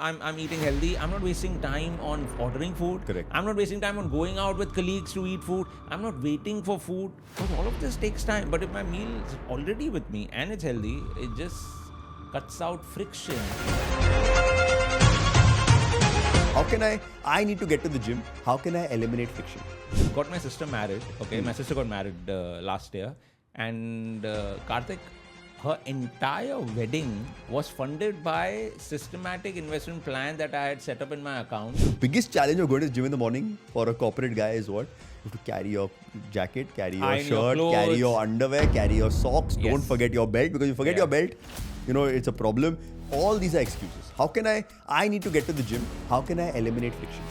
I'm eating healthy. I'm not wasting time on ordering food. Correct. I'm not wasting time on going out with colleagues to eat food. I'm not waiting for food. Because all of this takes time. But if my meal is already with me and it's healthy, it just cuts out friction. How can I need to get to the gym. How can I eliminate friction? Got my sister married. Okay, my sister got married last year. And Kartik, her entire wedding was funded by systematic investment plan that I had set up in my account. Biggest challenge of going to the gym in the morning for a corporate guy is what? You have to carry your jacket, carry your Iron your shirt, carry your underwear, carry your socks. Yes. Don't forget your belt, because you forget your belt, it's a problem. All these are excuses. How can I need to get to the gym. How can I eliminate friction?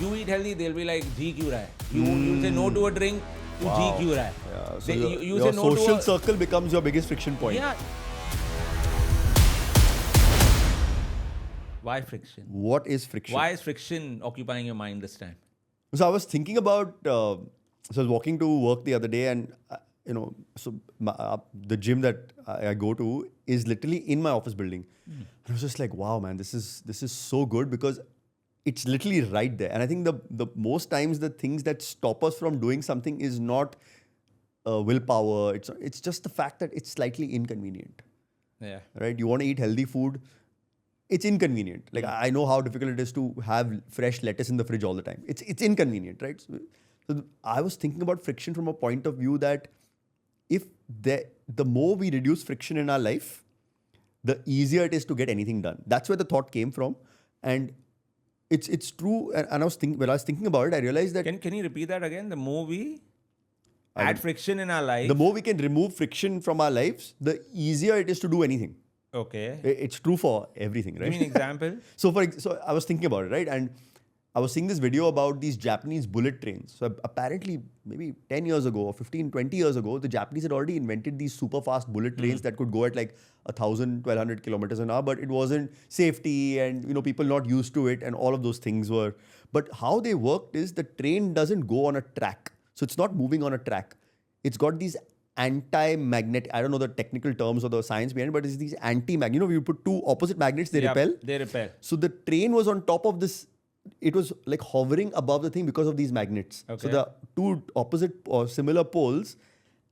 You eat healthy, they'll be like, "G kyun raha hai?" You say no to a drink, you G kyun raha hai? Yeah, so you your say no social to circle becomes your biggest friction point. Yeah. Why friction? What is friction? Why is friction occupying your mind this time? So I was thinking about, so I was walking to work the other day, and the gym that I go to is literally in my office building. And I was just like, wow, man, this is so good, because it's literally right there. And I think the most times the things that stop us from doing something is not willpower. It's just the fact that it's slightly inconvenient. Yeah. Right? You want to eat healthy food. It's inconvenient. Like, I know how difficult it is to have fresh lettuce in the fridge all the time. It's inconvenient, right? So I was thinking about friction from a point of view that if the more we reduce friction in our life, the easier it is to get anything done. That's where the thought came from, and it's true. And when I was thinking about it, I realized that Can you repeat that again? The more we add friction in our life, the more we can remove friction from our lives, the easier it is to do anything. Okay. It's true for everything, right? Give me an example. So I was thinking about it, right? And I was seeing this video about these Japanese bullet trains. So apparently, maybe 10 years ago or 15, 20 years ago, the Japanese had already invented these super fast bullet trains that could go at like 1,000, 1,200 kilometers an hour, but it wasn't safety, and people not used to it, and all of those things were. But how they worked is the train doesn't go on a track. So it's not moving on a track. It's got these anti-magnetic, I don't know the technical terms or the science behind it, but it's these anti-magnet. You put two opposite magnets, they repel. They repel. So the train was on top of this. It was like hovering above the thing because of these magnets. Okay. So the two opposite or similar poles,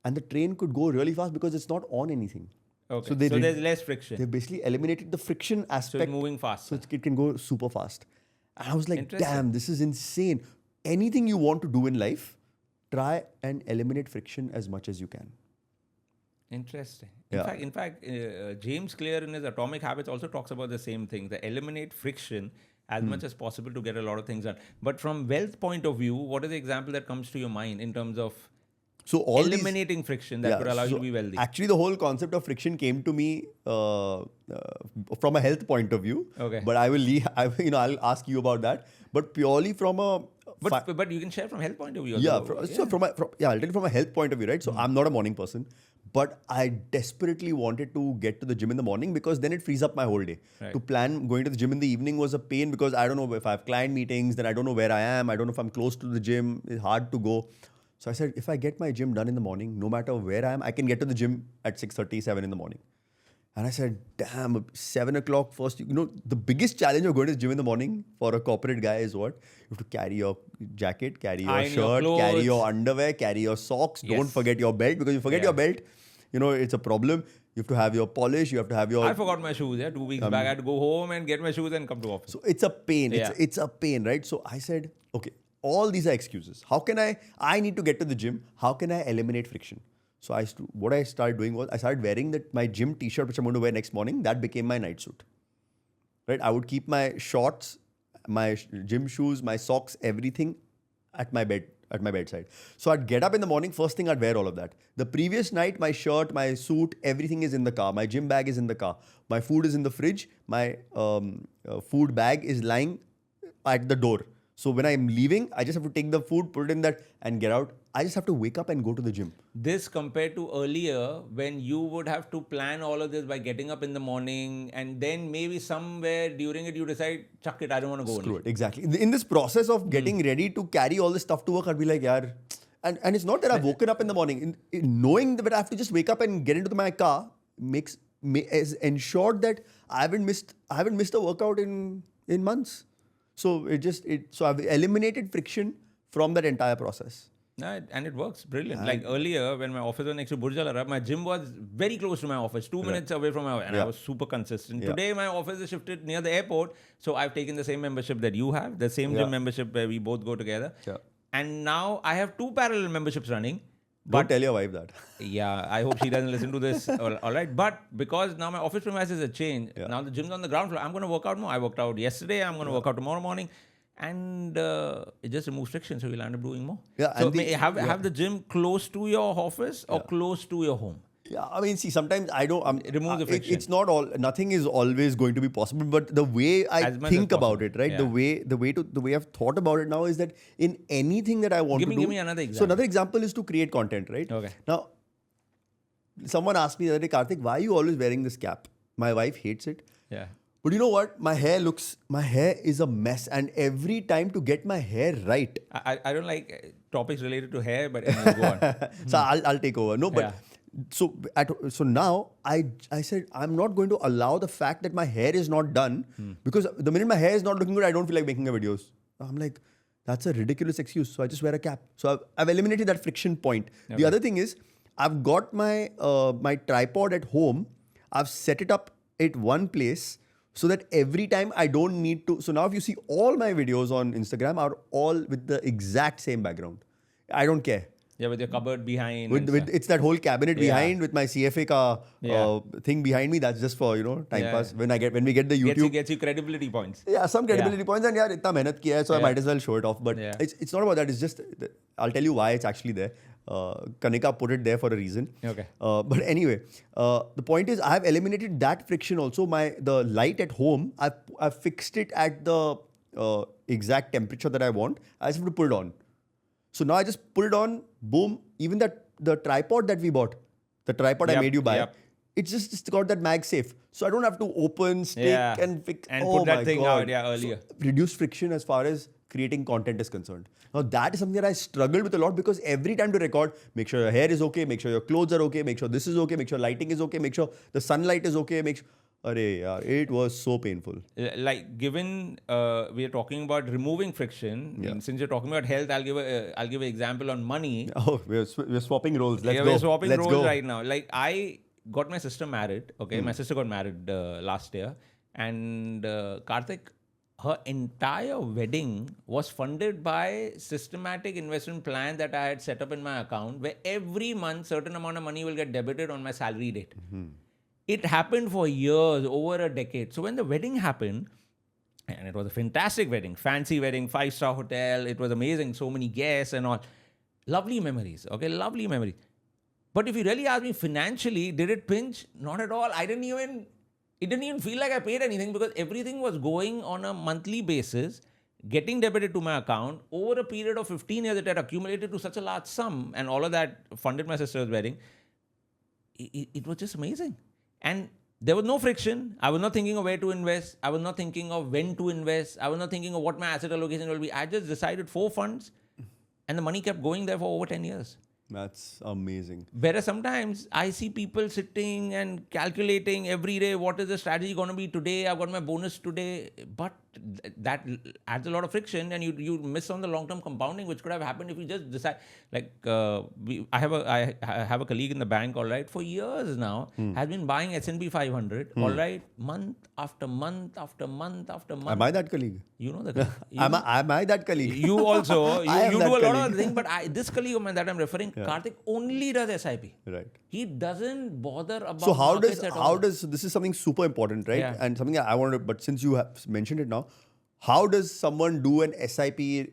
and the train could go really fast because it's not on anything. Okay. So there's less friction. They basically eliminated the friction aspect. So it's moving fast. So it can go super fast. And I was like, damn, this is insane. Anything you want to do in life, try and eliminate friction as much as you can. Interesting. Yeah. In fact, James Clear in his Atomic Habits also talks about the same thing, the eliminate friction as much as possible to get a lot of things done. But from wealth point of view, what is the example that comes to your mind in terms of eliminating friction that could allow you to be wealthy? Actually, the whole concept of friction came to me from a health point of view. Okay. But I'll ask you about that. But purely from a but you can share from health point of view. I'll tell you from a health point of view, right? So I'm not a morning person, but I desperately wanted to get to the gym in the morning, because then it frees up my whole day. Right. To plan going to the gym in the evening was a pain, because I don't know if I have client meetings, then I don't know where I am. I don't know if I'm close to the gym. It's hard to go. So I said, if I get my gym done in the morning, no matter where I am, I can get to the gym at 6:30, 7 in the morning. And I said, damn, 7 o'clock first. The biggest challenge of going to the gym in the morning for a corporate guy is what? You have to carry your jacket, carry your shirt, carry your underwear, carry your socks. Yes. Don't forget your belt, because you forget your belt, it's a problem. You have to have your polish. You have to have your... I forgot my shoes. 2 weeks back, I had to go home and get my shoes and come to office. So it's a pain. Yeah. It's a pain, right? So I said, okay, all these are excuses. How can I need to get to the gym. How can I eliminate friction? So what I started doing was I started wearing my gym t-shirt, which I'm going to wear next morning. That became my night suit. Right? I would keep my shorts, my gym shoes, my socks, everything at my bedside. So I'd get up in the morning, first thing I'd wear all of that. The previous night, my shirt, my suit, everything is in the car. My gym bag is in the car. My food is in the fridge. My food bag is lying at the door. So when I'm leaving, I just have to take the food, put it in that, and get out. I just have to wake up and go to the gym. This compared to earlier, when you would have to plan all of this by getting up in the morning, and then maybe somewhere during it you decide, chuck it, I don't want to go. Screw it, exactly. In this process of getting ready to carry all this stuff to work, I'd be like, yaar. And it's not that I've woken up in the morning. Knowing that I have to just wake up and get into my car has ensured that I haven't missed a workout in in months. So so I've eliminated friction from that entire process. And it works brilliant. Like earlier, when my office was next to Burj Al Arab, my gym was very close to my office, 2 minutes away from my office, and I was super consistent. Today, my office is shifted near the airport, so I've taken the same membership that you have, the same gym membership where we both go together. Yeah. And now I have 2 parallel memberships running. Don't tell your wife that. Yeah, I hope she doesn't listen to this. All right. But because now my office premises have changed, now the gym's on the ground floor, I'm going to work out more. I worked out yesterday. I'm going to work out tomorrow morning. And it just removes friction. So you'll end up doing more. Yeah, So and have the gym close to your office or close to your home? Yeah, I mean, see, sometimes I don't. Remove the friction. It's not all. Nothing is always going to be possible. But the way I think about it, right? Yeah. The way I've thought about it now is that in anything that I want to do. Give me another example. So another example is to create content, right? Okay. Now, someone asked me the other day, Kartik, why are you always wearing this cap? My wife hates it. Yeah. But you know what? My hair is a mess. And every time to get my hair right. I don't like topics related to hair, but anyway, go on. So I'll take over. No, but so now I said I'm not going to allow the fact that my hair is not done because the minute my hair is not looking good, I don't feel like making a videos. I'm like, that's a ridiculous excuse. So I just wear a cap. So I've eliminated that friction point. Okay. The other thing is I've got my my tripod at home. I've set it up at one place so that every time I don't need to. So now if you see all my videos on Instagram are all with the exact same background. I don't care. Yeah, with your cupboard behind. With it's that whole cabinet behind with my CFA thing behind me. That's just for time pass. When we get the YouTube, gets you credibility points. Yeah, some credibility points, and itna mehnat kiya hai, so I might as well show it off. But it's not about that. It's just I'll tell you why it's actually there. Kanika put it there for a reason. Okay. But anyway, the point is I've eliminated that friction also. The light at home, I've fixed it at the exact temperature that I want. I just have to put it on. So now I just put it on, boom. Even the tripod that we bought, the tripod I made you buy, it's just got that MagSafe. So I don't have to open, stick and fix. And put that thing out earlier. So reduce friction as far as creating content is concerned. Now that is something that I struggled with a lot because every time to record, make sure your hair is okay, make sure your clothes are okay, make sure this is okay, make sure lighting is okay, make sure the sunlight is okay, make sure... it was so painful. Like given we are talking about removing friction, and since you're talking about health, I'll give an example on money. Oh, we're swapping roles. Let's go. We're swapping Let's roles go. right now. Like I got my sister married. Okay, my sister got married last year, and Kartik, her entire wedding was funded by systematic investment plan that I had set up in my account, where every month certain amount of money will get debited on my salary date. It happened for years, over a decade. So when the wedding happened, and it was a fantastic wedding, fancy wedding, 5-star hotel, it was amazing, so many guests and all. Lovely memories, okay, lovely memories. But if you really ask me financially, did it pinch? Not at all. It didn't even feel like I paid anything because everything was going on a monthly basis, getting debited to my account. Over a period of 15 years, it had accumulated to such a large sum, and all of that funded my sister's wedding. It was just amazing. And there was no friction. I was not thinking of where to invest. I was not thinking of when to invest. I was not thinking of what my asset allocation will be. I just decided 4 funds and the money kept going there for over 10 years. That's amazing. Whereas sometimes I see people sitting and calculating every day, what is the strategy going to be today? I've got my bonus today. But that adds a lot of friction and you miss on the long-term compounding, which could have happened if you just decide. Like I have a colleague in the bank, all right, for years now, has been buying S&P 500, all right, month after month after month after month. Am I that colleague? You know the colleague. Am I that colleague? You also, you do a lot of things, but this colleague of mine that I'm referring, Kartik only does SIP. Right. He doesn't bother about So how does this is something super important, right? Yeah. And something I wanted, but since you have mentioned it now, how does someone do an SIP in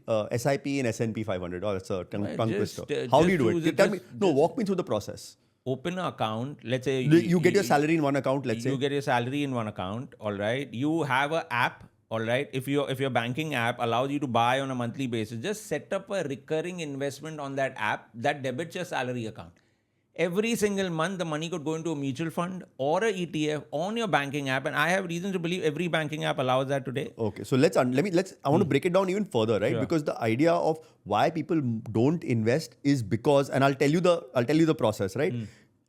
S&P 500? Oh, that's a tongue twister. How do you do it? Tell me. No, walk me through the process. Open an account. Let's say you get your salary in one account. Let's say you get your salary in one account. All right. You have an app. All right. If your banking app allows you to buy on a monthly basis, just set up a recurring investment on that app that debits your salary account. Every single month, the money could go into a mutual fund or a ETF on your banking app, and I have reason to believe every banking app allows that today. Okay, so let's. I want to break it down even further, right? Sure. Because the idea of why people don't invest is because, and I'll tell you the process, right?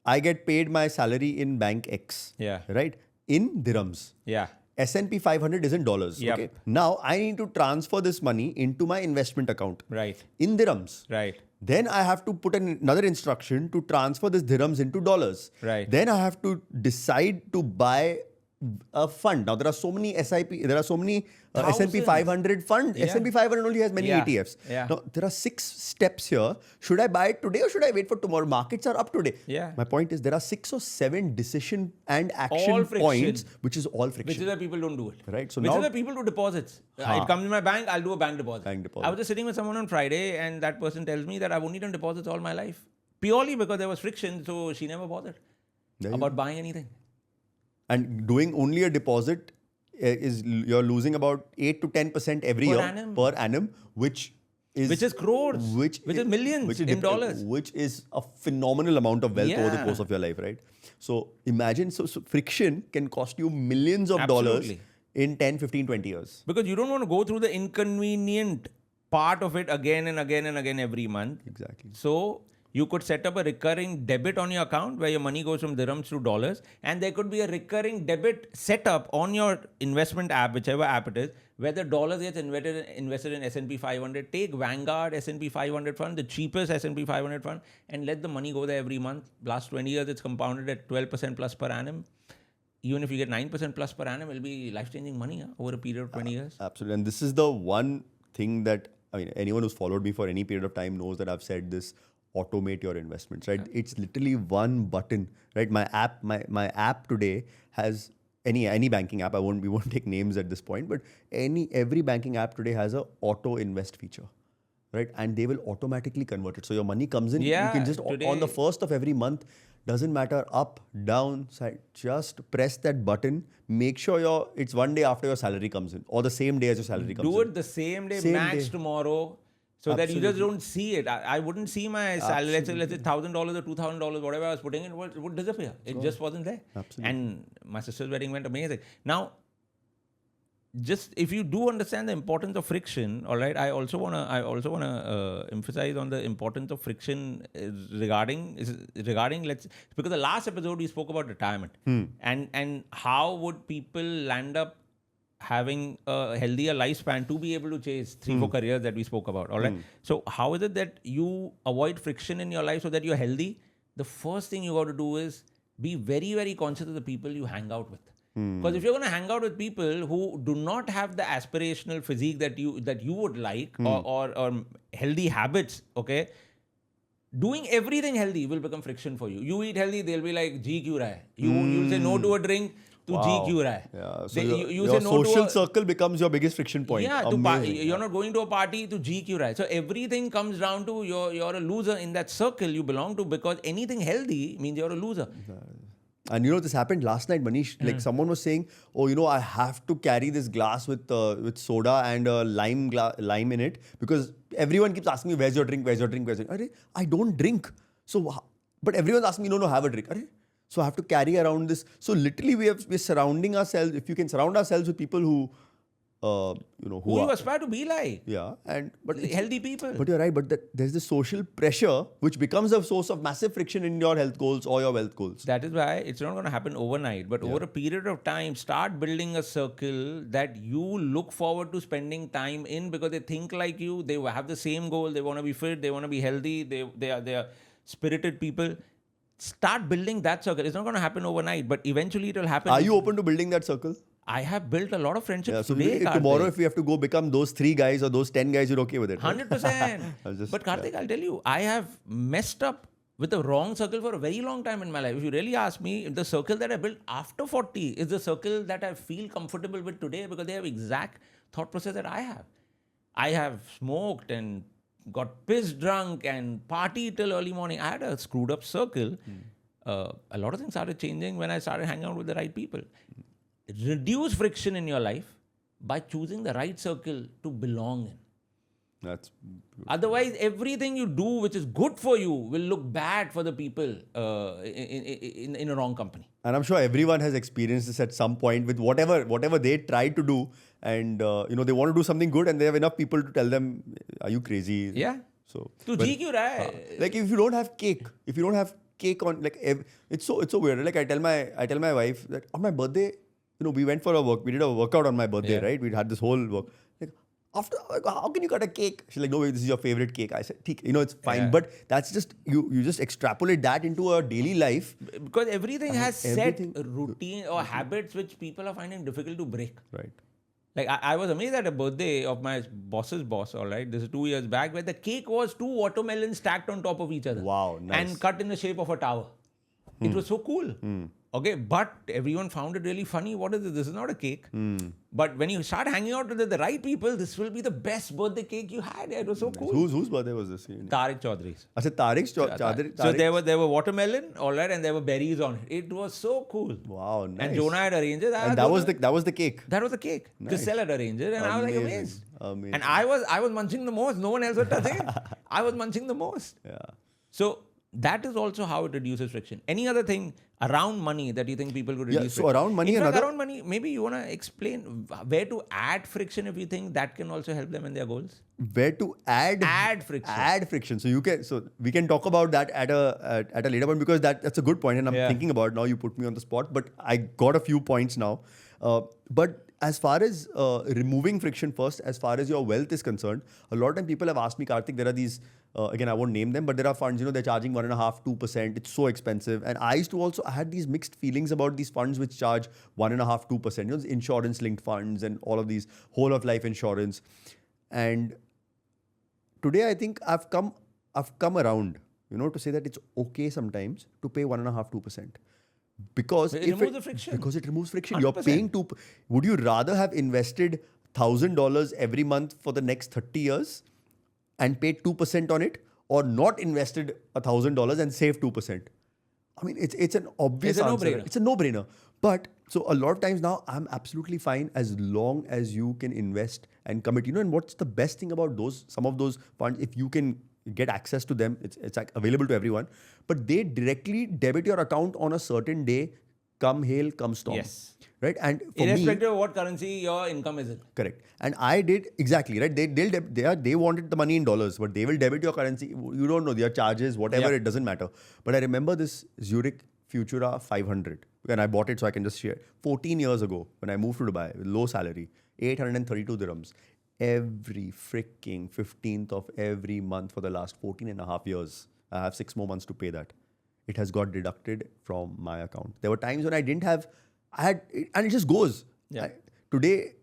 I get paid my salary in bank X. Yeah. Right. In dirhams. Yeah. S&P 500 is in dollars. Yep. Okay. Now I need to transfer this money into my investment account Right. in dirhams. Right. Then I have to put another instruction to transfer this dirhams into dollars. Right. Then I have to decide to buy a fund. Now there are so many there are so many S&P 500 fund. Yeah. S&P 500 only has many Yeah. ETFs. Yeah. Now there are 6 steps here. Should I buy it today or should I wait for tomorrow? Markets are up today. Yeah. My point is there are 6 or 7 decision and action All friction. points, which is all friction. Which is why people don't do it. Right, so which now- is why people do deposits. It comes in my bank, I'll do a bank deposit. Bank deposit. I was just sitting with someone on Friday and that person tells me that I've only done deposits all my life. Purely because there was friction, so she never bothered There you about buying anything. And doing only a deposit you're losing about 8 to 10% every Per year annum. per annum, which is crores, which is millions in dollars. which is a phenomenal amount of wealth over the Yeah. course of your life, right? So imagine, so friction can cost you millions of dollars Absolutely. in 10, 15, 20 years. Because you don't want to go through the inconvenient part of it again and again and again every month. Exactly. So you could set up a recurring debit on your account where your money goes from dirhams to dollars, and there could be a recurring debit setup on your investment app, whichever app it is, where the dollars gets invested in S&P 500. Take Vanguard S&P 500 fund, the cheapest S&P 500 fund, and let the money go there every month. Last 20 years, it's compounded at 12% plus per annum. Even if you get 9% plus per annum, it'll be life-changing money over a period of 20 years. Absolutely. And this is the one thing that, I mean, anyone who's followed me for any period of time knows that I've said this: automate your investments, right? It's literally one button, right? My app today has any banking app. We won't take names at this point, but every banking app today has a auto invest feature, right? And they will automatically convert it. So your money comes in, Yeah, you can just today- on the first of every month, doesn't matter up, down, side, just press that button. Make sure it's one day after your salary comes in, or the same day as your salary comes in. Do it the same day, Same max day. tomorrow, so that you just Absolutely. don't see it. I wouldn't see my salary, let's say $1,000 or $2,000, whatever I was putting in, it would disappear. It just wasn't there. Absolutely. And my sister's wedding went amazing. Now, just if you do understand the importance of friction, all right, I also wanna emphasize on the importance of friction regarding because the last episode we spoke about retirement and how would people land up having a healthier lifespan to be able to chase 3-4 careers that we spoke about. All right. So how is it that you avoid friction in your life so that you're healthy? The first thing you got to do is be very, very conscious of the people you hang out with. Because if you're going to hang out with people who do not have the aspirational physique that you would like or healthy habits, okay, doing everything healthy will become friction for you. You eat healthy, they'll be like, "Gee, kyun raha hai?" You'll say no to a drink. To G क्यों रहा है? Yeah, so You your say no social to circle becomes your biggest friction point. yeah, Amazing. you're not going to a party to G क्यों रहा है? So everything comes down to you're a loser in that circle you belong to, because anything healthy means you're a loser. And this happened last night, Manish. Like someone was saying, "Oh, I have to carry this glass with soda and lime in it because everyone keeps asking me, where's your drink? Where's your drink? Where's your drink? I don't drink. But everyone's asking me, no, have a drink. So I have to carry around this. So literally, we're surrounding ourselves. If you can surround ourselves with people who Who you aspire to be like. Yeah, but Healthy people. But you're right. But there's this social pressure which becomes a source of massive friction in your health goals or your wealth goals. That is why it's not going to happen overnight, but over a period of time, start building a circle that you look forward to spending time in, because they think like you, they have the same goal, they want to be fit, they want to be healthy, they are spirited people. Start building that circle. It's not going to happen overnight, but eventually it will happen. Are you open to building that circle? I have built a lot of friendships Yeah, so today, tomorrow, Kartik. if we have to go become those 3 guys or those 10 guys, you're okay with it? Right? 100%. But Kartik, I'll tell you, I have messed up with the wrong circle for a very long time in my life. If you really ask me, the circle that I built after 40 is the circle that I feel comfortable with today, because they have exact thought process that I have. I have smoked and got pissed drunk and partied till early morning. I had a screwed up circle. A lot of things started changing when I started hanging out with the right people. Reduce friction in your life by choosing the right circle to belong in. That's Otherwise, everything you do which is good for you will look bad for the people in a wrong company. And I'm sure everyone has experienced this at some point with whatever they try to do, and they want to do something good, and they have enough people to tell them, "Are you crazy?" Yeah. So Tu ji kyun raha hai? like if you don't have cake on, like it's so weird. Like I tell my wife that on my birthday, we went for we did a workout on my birthday, Yeah. right? We had this whole work. Like, after, like, how can you cut a cake? She's like, no, this is your favorite cake. I said, "Theek, it's fine." Yeah. But that's just, you just extrapolate that into a daily life. Because everything has everything- set routine or habits which people are finding difficult to break. Right. Like I was amazed at a birthday of my boss's boss, all right, this is 2 years back, where the cake was 2 watermelons stacked on top of each other. Wow, nice. And cut in the shape of a tower. It was so cool. Okay, but everyone found it really funny. What is this? This is not a cake. But when you start hanging out with the right people, this will be the best birthday cake you had. It was so cool. Whose birthday was this? Tariq Chaudhry's. I said Tariq's. So there were watermelon, all right, and there were berries on it. It was so cool. Wow, nice. And Jonah had arranged it. And that was the cake. That was the cake. The Nice. seller arranged it, and I was like Amazing. amazed. Amazing. And I was munching the most. No one else was touching it. I was munching the most. Yeah. So that is also how it reduces friction. Any other thing around money that you think people could reduce so friction? around money, In fact, another- around money, maybe you want to explain where to add friction if you think that can also help them in their goals. Where to add friction. Add friction. So we can talk about that at a later point, because that's a good point, and I'm Yeah. thinking about it now. You put me on the spot, but I got a few points now. But as far as removing friction first, as far as your wealth is concerned, a lot of time people have asked me, Kartik, there are these, again, I won't name them, but there are funds, they're charging 1.5%, 2%. It's so expensive. And I used to I had these mixed feelings about these funds which charge 1.5%, 2%, insurance linked funds and all of these whole of life insurance. And today, I think I've come around, to say that it's okay sometimes to pay 1.5%, 2%. Because It removes the friction. Because it removes friction. You're 100%. paying would you rather have invested $1,000 every month for the next 30 years and paid 2% on it, or not invested $1,000 and saved 2%? I mean, it's an obvious It's a answer. no-brainer. It's a no-brainer. But so a lot of times now, I'm absolutely fine as long as you can invest and commit. And what's the best thing about some of those funds? If you can get access to them, it's like available to everyone. But they directly debit your account on a certain day, come hail, come storm. Yes. Right? And for me, Irrespective of what currency your income is in. correct. And I did exactly right. They wanted the money in dollars, but they will debit your currency. You don't know their charges, whatever. Yeah. It doesn't matter. But I remember this Zurich Futura 500 when I bought it, so I can just share. 14 years ago, when I moved to Dubai with low salary, 832 dirhams. Every freaking 15th of every month for the last 14 and a half years, I have 6 more months to pay that. It has got deducted from my account. There were times when I didn't have. And it just goes. Yeah. Today,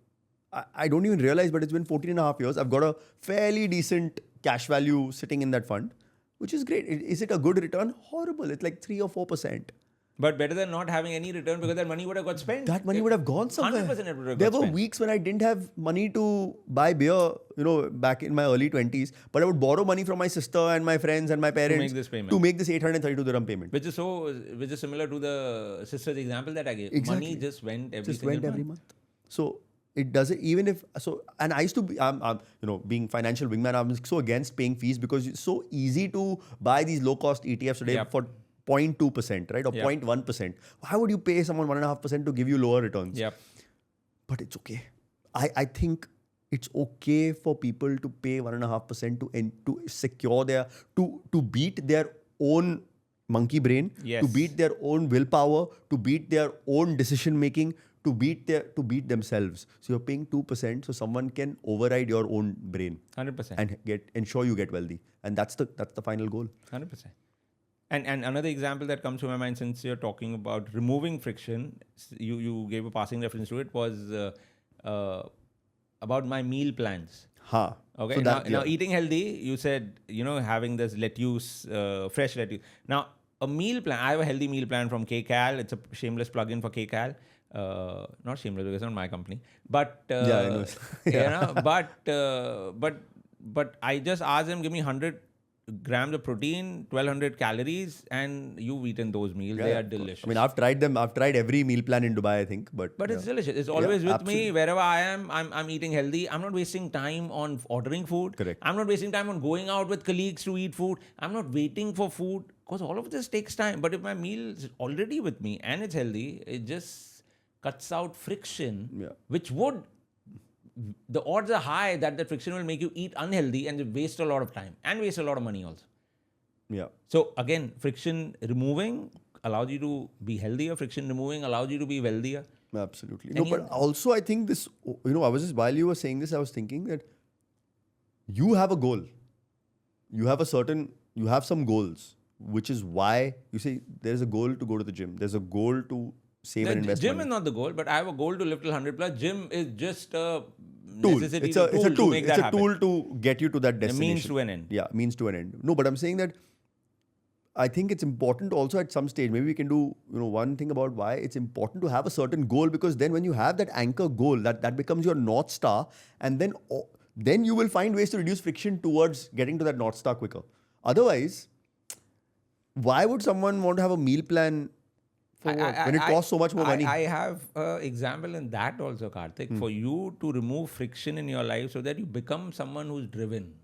I don't even realize, but it's been 14 and a half years. I've got a fairly decent cash value sitting in that fund, which is great. Is it a good return? Horrible. It's like 3 or 4%. But better than not having any return, because that money would have got spent. That money would have gone somewhere. 100% it would have There got were spent. weeks when I didn't have money to buy beer, back in my early 20s, but I would borrow money from my sister and my friends and my parents make this payment. to make this 832 dirham payment. Which is similar to the sister's example that I gave. Exactly. Money just went every Just single went every month. month. So it doesn't, even if, so, and I used to be, being financial wingman, I'm so against paying fees because it's so easy to buy these low cost ETFs today Yep. for 0.2%, right? Or Yep. 0.1%. Why would you pay someone 1.5% to give you lower returns? Yep. But it's okay. I think it's okay for people to pay 1.5% to secure to beat their own monkey brain, Yes. to beat their own willpower, to beat their own decision making, to beat themselves. So you're paying 2%, so someone can override your own brain 100%. and ensure you get wealthy. And that's the final goal. 100%. And another example that comes to my mind, since you're talking about removing friction, you gave a passing reference to it, was about my meal plans. Ha. Okay. So Now eating healthy, you said, having this lettuce, fresh lettuce. Now, a meal plan, I have a healthy meal plan from KCal. It's a shameless plug-in for KCal. Not shameless because it's not my company. But, Yeah, I know. but I just asked them, give me 100 grams of protein, 1200 calories, and you've eaten those meals. Yeah, they are of course. delicious. I mean, I've tried them. I've tried every meal plan in Dubai, I think. But It's delicious. It's always with absolutely. me. Wherever I am, I'm eating healthy. I'm not wasting time on ordering food. Correct. I'm not wasting time on going out with colleagues to eat food. I'm not waiting for food, because all of this takes time. But if my meal is already with me and it's healthy, it just cuts out friction, Yeah. which would, the odds are high that the friction will make you eat unhealthy and waste a lot of time and waste a lot of money also. Yeah. So again, friction removing allows you to be healthier. Friction removing allows you to be wealthier. Absolutely. And No, but also I think this, I was just, while you were saying this, I was thinking that you have a goal. You have some goals, which is why you say there's a goal to go to the gym. There's a goal to save and invest gym money. is not the goal, but I have a goal to lift till 100 plus. Gym is just a Tool. necessity It's a tool to tool. make It's that a happen. tool to get you to that A destination. means to an end. Yeah, means to an end. No, but I'm saying that I think it's important also at some stage. Maybe we can do one thing about why it's important to have a certain goal, because then when you have that anchor goal, that becomes your North Star, and then you will find ways to reduce friction towards getting to that North Star quicker. Otherwise, why would someone want to have a meal plan for when it costs so much more money? I have an example in that also, Kartik. For you to remove friction in your life so that you become someone who's driven.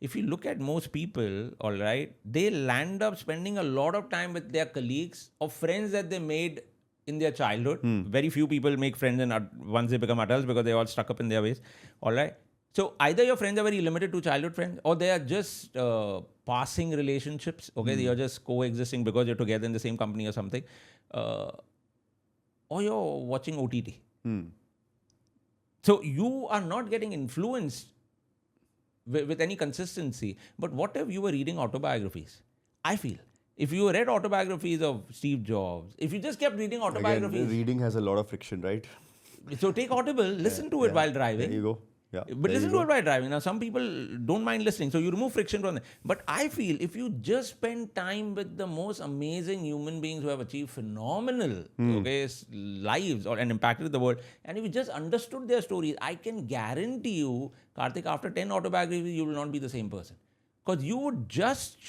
If you look at most people, all right, they land up spending a lot of time with their colleagues or friends that they made in their childhood. Very few people make friends once they become adults because they're all stuck up in their ways. All right. So either your friends are very limited to childhood friends, or they are just passing relationships. Okay, you're just coexisting because you're together in the same company or something, or you're watching OTT. So you are not getting influenced with any consistency. But what if you were reading autobiographies? I feel if you read autobiographies of Steve Jobs, if you just kept reading autobiographies, Again, reading has a lot of friction, right? so take Audible, listen to it while driving. There you go. Yeah, but listen to it while driving. Now, some people don't mind listening, so you remove friction from them. But I feel if you just spend time with the most amazing human beings who have achieved phenomenal lives and impacted the world, and if you just understood their stories, I can guarantee you, Kartik, after 10 autobiographies, you will not be the same person. Because you would just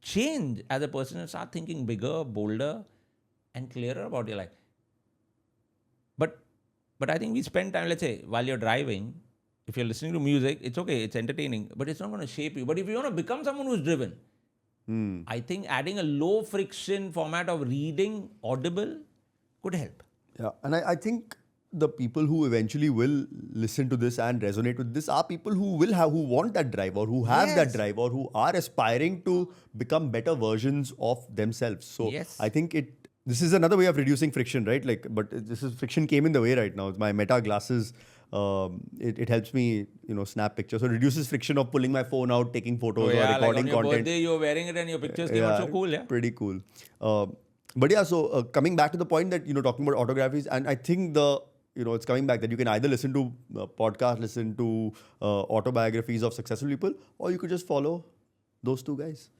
change as a person and start thinking bigger, bolder, and clearer about your life. But I think we spend time, let's say, while you're driving. If you're listening to music, it's okay, it's entertaining, but it's not going to shape you. But if you want to become someone who's driven, I think adding a low friction format of reading Audible could help. Yeah, and I think the people who eventually will listen to this and resonate with this are people who want that drive, or who have that drive, or who are aspiring to become better versions of themselves. So I think this is another way of reducing friction, right? But friction came in the way right now. My Meta glasses. It helps me, snap pictures. So it reduces friction of pulling my phone out, taking photos, or recording like on your content. Birthday, you're wearing it and your pictures came out so cool, yeah. Pretty cool. But yeah, so coming back to the point that talking about autobiographies, and I think it's coming back that you can either listen to podcasts, listen to autobiographies of successful people, or you could just follow those two guys.